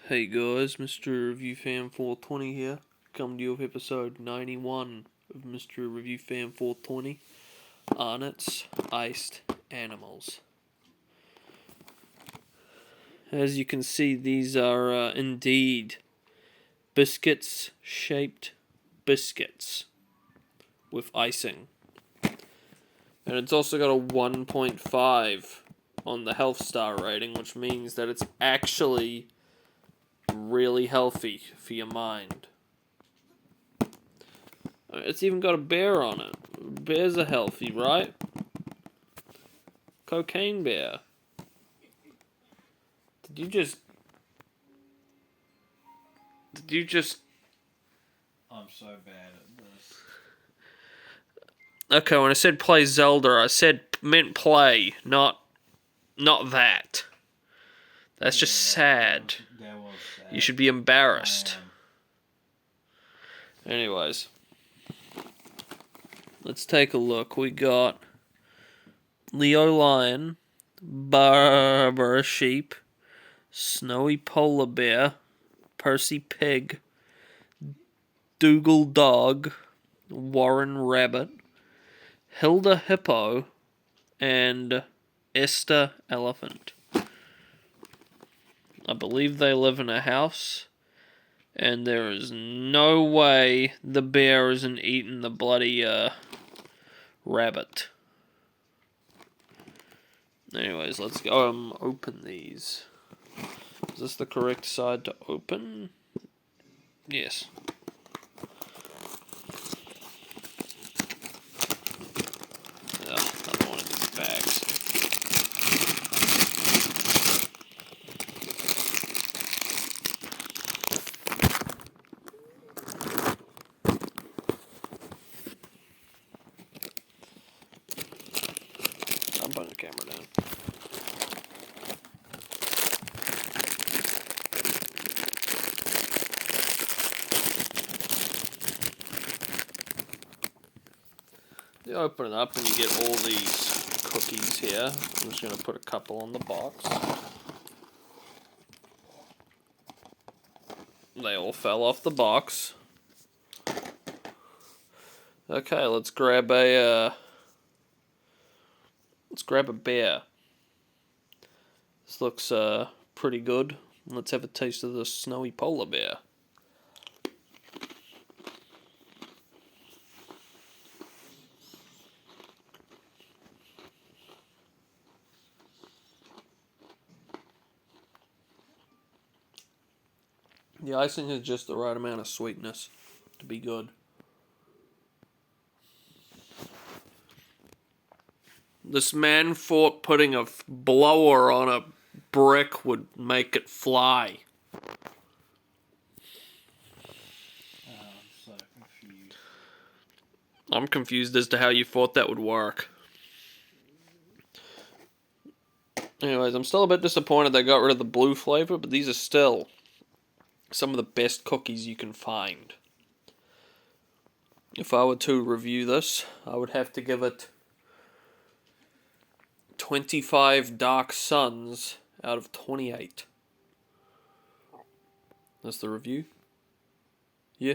Hey guys, Mr. Review Fan 420 here. Come to you with episode 91 of Mr. Review Fan 420. Arnotts Iced Animals. As you can see, these are indeed biscuits-shaped biscuits with icing. And it's also got a 1.5 on the health star rating, which means that it's actually really healthy for your mind. It's even got a bear on it. Bears are healthy, right? Cocaine bear. Did you just... I'm so bad at this. Okay, when I said play Zelda, I meant play, not that. That's just sad. That was sad. You should be embarrassed. Anyways, let's take a look. We got Leo Lion, Barbara Sheep, Snowy Polar Bear, Percy Pig, Dougal Dog, Warren Rabbit, Hilda Hippo, and Esther Elephant. I believe they live in a house, and there is no way the bear isn't eating the bloody rabbit. Anyways, let's go open these. Is this the correct side to open? Yes. Another one of these bags. I'm putting the camera down. You open it up and you get all these cookies here. I'm just going to put a couple on the box. They all fell off the box. Okay, let's grab a bear. This looks pretty good. Let's have a taste of the snowy polar bear. The icing has just the right amount of sweetness to be good. This man thought putting a blower on a brick would make it fly. I'm so confused. I'm confused as to how you thought that would work. Anyways, I'm still a bit disappointed they got rid of the blue flavor, but these are still some of the best cookies you can find. If I were to review this, I would have to give it 25 Dark Suns out of 28. That's the review. Yeah.